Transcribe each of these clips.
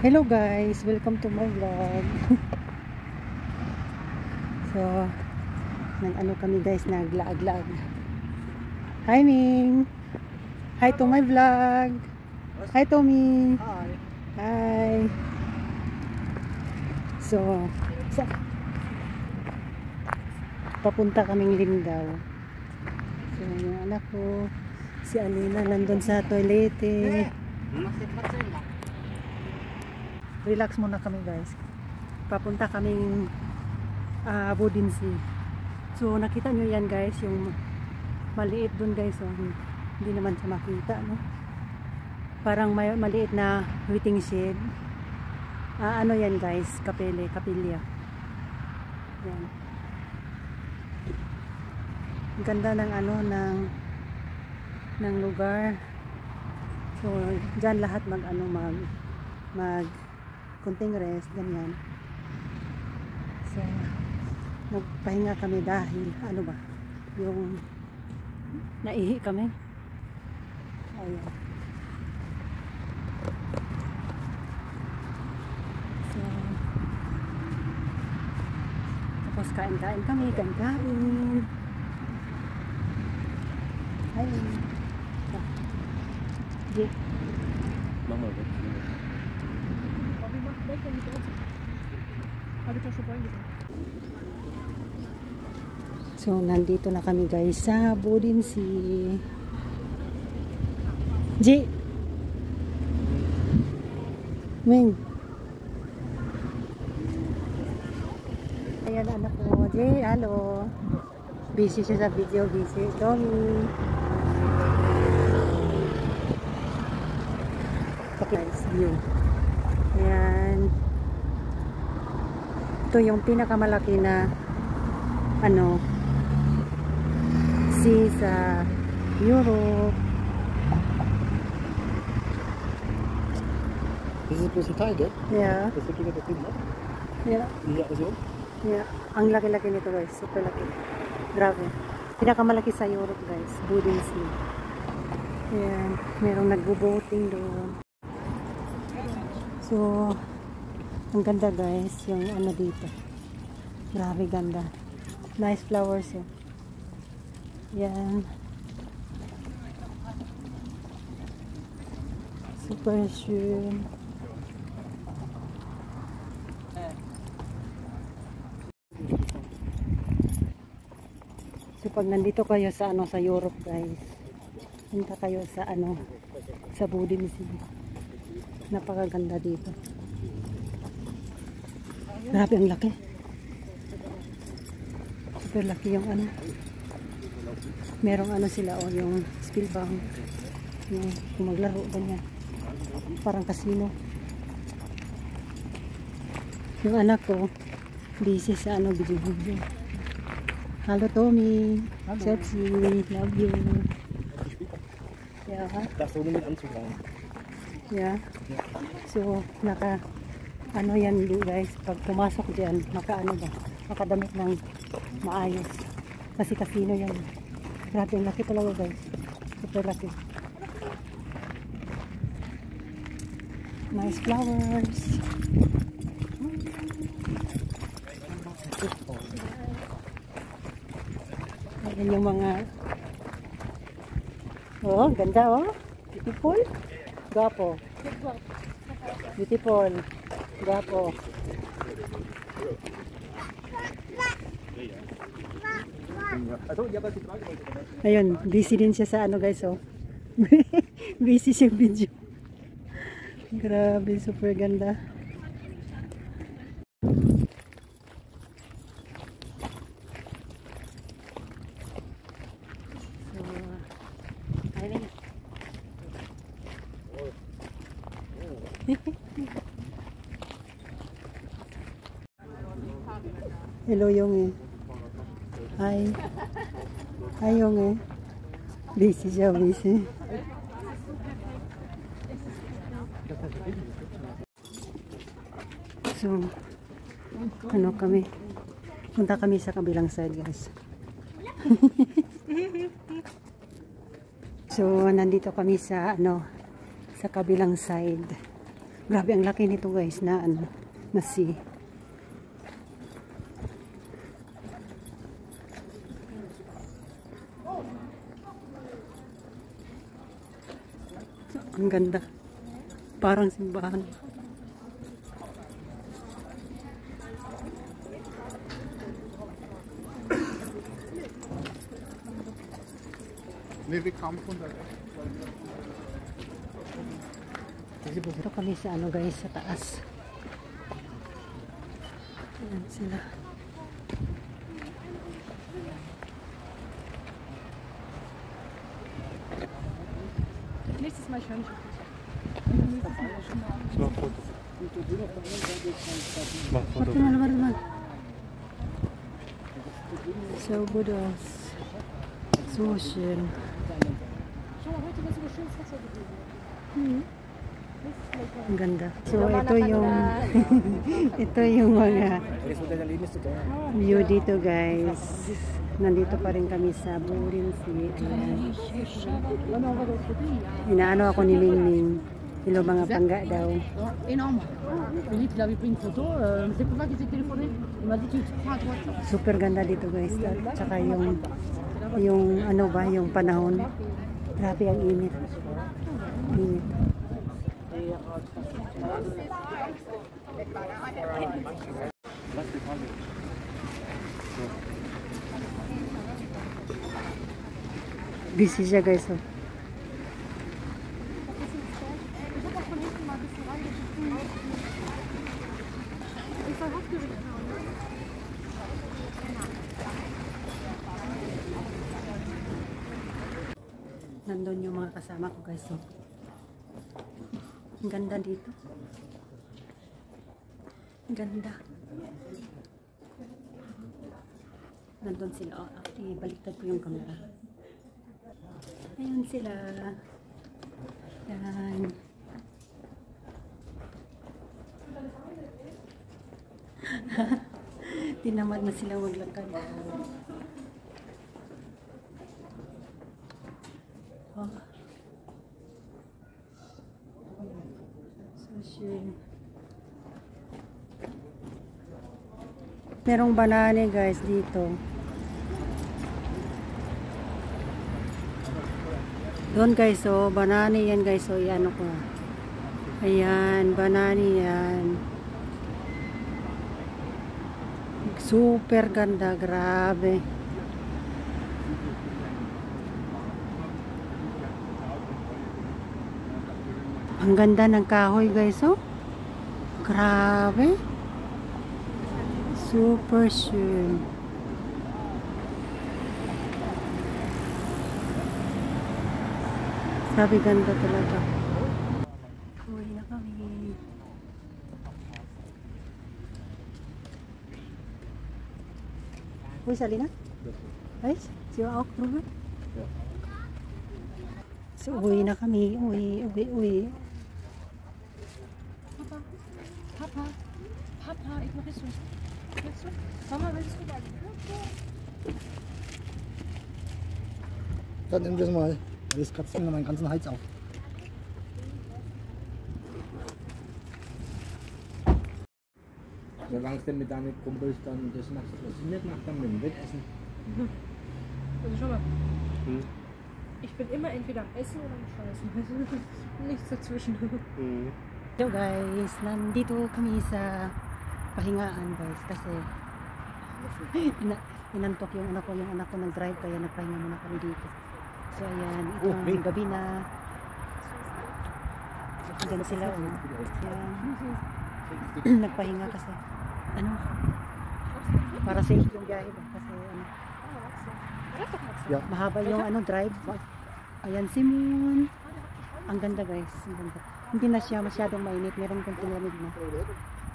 Hello guys, welcome to my vlog. So, nag-ano kami guys, naglaag-laag. Hi Ming! Hi to my vlog! Hi Tommy! Hi! Hi! So, papunta kaming Lingaw. So, yung anak ko, si Alina nandun sa toilet eh. Relax muna kami guys. Papunta kaming Budinsi. So nakita nyo yan guys, yung maliit dun guys. So, hindi naman siya makita, no? Parang may maliit na waiting shed. Ano yan guys, kapilya. Yan. Ang ganda ng ano ng lugar. So dyan lahat mag kunting rest, ganyan. So, nagpahinga kami dahil, ano ba, yung naihi kami. Ayan. So, tapos kain-kain kami, kain-kain. Ayun. Di. Mama, so, nandito na kami guys sa Budinsi. Ji! Ming! Ayan anak ko. Ji, hello! Busy siya sa video, busy. Tommy! Nice view. Ayan. Ito yung pinakamalaki na sea sa Europe. This is Pussy Tiger? Yeah. This is the big one? Yeah. Yeah, as well? Yeah. Ang laki-laki nito guys. Super laki. Grabe. Pinakamalaki sa Europe guys. Budinsi. Ayan. Merong nagbo-boating doon. So, ang ganda guys, yung ano dito. Grabe ganda. Nice flowers yun. Yan. Super schön. So, pag nandito kayo sa sa Europe guys, punta kayo sa sa Budinsi. Napakaganda dito. Grabe ang laki. Super laki yung merong sila yung Spielbank. Yung maglaro ganyan. Parang casino. Yung anak ko busy sa video. Hello Tommy. Hallo. Sexy. Love you. Yeah. Das ohne mit anzufangen. Yeah. So, yan guys, pag pumasok dyan, makadamit ng maayos. Kasi casino yan. Grabe, ang laki talaga guys. Super laki. Nice flowers. Ayan yung mga ganda beautiful. Gapo. Beautiful. Gapo. Ayun, busy din siya sa guys, busy siyang video. Grabe, super ganda. So, ayun. Hello Yong. Hi. Hi Yong. Busy siya, busy. So, punta kami sa kabilang side guys. So, nandito kami sa sa kabilang side. Grabe ang laki nito guys na ano, na sea. Ang ganda. Parang simbahan. Maybe come from the Dito kami sa ano guys, sa taas. Ayan sila. Nächstes Mal schon. Mach Foto. Mach Foto. Warte mal, warte mal. So gut aus. So schön. Schau mal, heute wird so schönes Wetter gewesen. Ang ganda. So ito yung ito yung mga view dito guys. Nandito pa rin kami sa Borin Sea. Ayan. Inaano ako ni Mingming. Ilo mga pangga daw. Énorme. Philippe, il avait pris une photo. C'est pour ça qu'il s'est téléphoné. Il m'a dit tu prends à droite. Super ganda dito guys. At saka yung ano ba, yung panahon. Grabe ang init. Init. Busy siya guys. Oh. Nandun yung mga kasama ko guys. Oh. Ang ganda dito. Ang ganda. Nandun sila. Oh, baliktad ko yung camera. Ayan sila. Yan. Tinamad na sila maglakad. Oh. So sure. Merong banana guys dito. Doon guys, so banana yan guys, so yan ako. Ayan, banana yan. Super ganda, grabe. Ang ganda ng kahoy guys, oh. Grabe. Super sure. Sabi ganda talaga. Uwi na kami. Uy, Salina? Ay, siya ako proven. So, uwi na kami. Uwi. Papa, ich mach es so. Willst du? Mama, willst du dann? Dann nimm das mal. Das kratzt mir meinen ganzen Hals auf. Solange du mit deinen Kumpels dann das machst, was du nicht machst, dann mit dem Wettessen. Also schau mal. Ich bin immer entweder am Essen oder am Scheißen. Nichts dazwischen. So guys, nandito kami sa pahingaan guys kasi inantok yung anak ko nag-drive kaya nagpahinga muna kami dito. So ayan, itong gabi na ganun sila nagpahinga kasi ano para safe yung biyahe ba kasi ano mahaba yung ano drive. Ayan si Moon, ang ganda guys, ang ganda. Hindi na siya masyadong mainit, meron kang lamig na.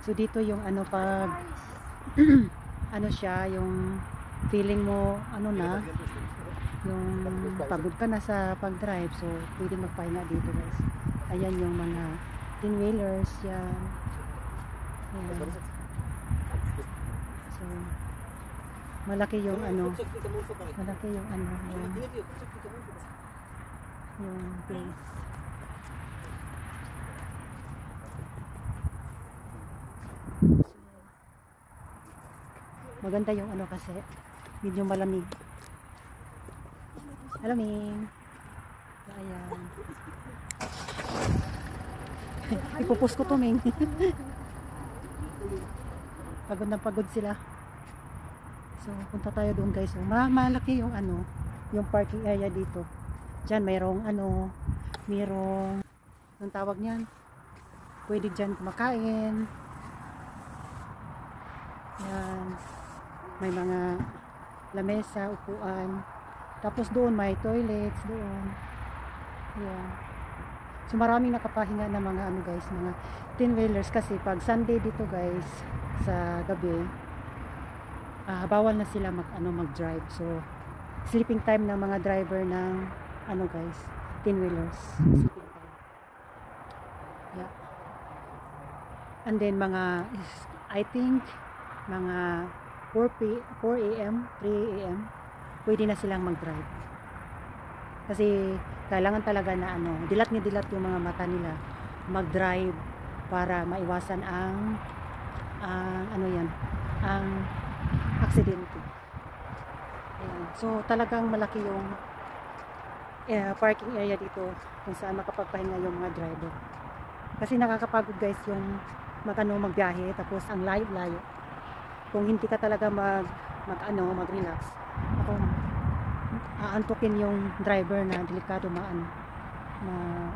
So dito yung ano pag ano siya, yung feeling mo ano na, yung pagod ka na sa pag-drive, so pwede magpahinga dito guys. Ayan yung mga tin-wheelers yan. Ayan. So malaki yung ano, yung place. Maganda yung ano kasi medyo malamig. Malamig. Ayan. Ipupus ko to, Ming. Pagod na pagod sila. So, punta tayo doon guys. So, malaki yung ano, yung parking area dito. Diyan mayroong ano, mayroong anong tawag niyan? Pwede diyan kumakain. Yan. May mga lamesa, upuan. Tapos doon may toilets doon. Yan. So maraming nakapahinga na mga ano guys, mga 10-wheelers kasi pag Sunday dito guys sa gabi, bawal na sila mag-drive. So sleeping time ng mga driver ng ano guys, 10-wheelers. Sleeping time. Yeah. And then mga I think mga 4 AM, 3 AM pwede na silang mag-drive. Kasi kailangan talaga na ano, dilat yung mga mata nila mag-drive para maiwasan ang ano yan, ang aksidente. Ayan. So talagang malaki yung parking area dito kung saan makapagpahinga yung mga driver. Kasi nakakapagod guys yung magbiyahe tapos ang layo-layo. Kung hindi ka talaga mag-relax, ako aantukin yung driver na delikado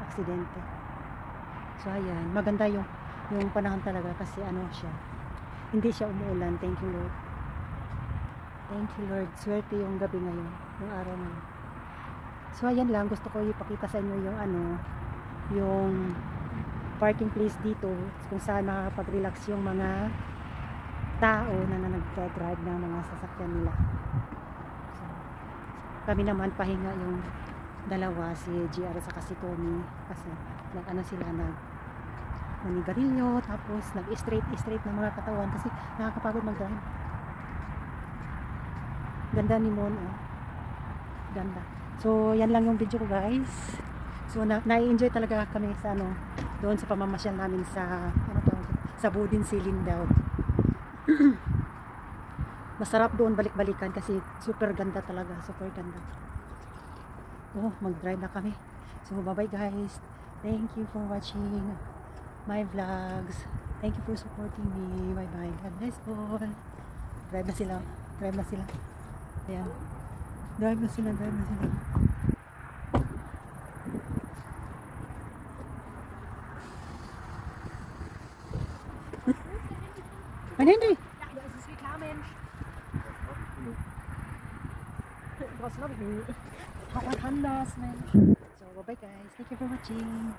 aksidente. So ayan, maganda yung panahon talaga kasi ano siya, hindi siya umuulan. Thank you Lord. Thank you Lord. Swerte yung gabi ngayon, yung araw ngayon. So ayan lang, gusto ko ipakita sa inyo yung ano, yung parking place dito kung saan makakapag-relax yung mga tao na nagdadrive ng mga sasakyan nila. So, kami naman pahinga yung dalawa, si GR at si Tommy, kasi nag-ano sila, nanigarilyo, tapos nag-straight ng mga katawan kasi nakakapagod mag-drive. Ganda ni Mon, oh. Ganda. So yan lang yung video ko guys. So na-enjoy talaga kami sa ano, doon sa pamamasyal namin sa sa Budin Silin daw. Masarap doon balik-balikan kasi super ganda talaga, super ganda. Oh, mag-drive na kami. So bye bye guys. Thank you for watching my vlogs. Thank you for supporting me. Bye bye. God bless all. Drive na sila. Ayan. Drive na sila. Henry! Ja, es ist wie klar, Mensch. Was glaube ich nicht. Man kann das, Mensch. So, bye bye guys. Thank you for watching.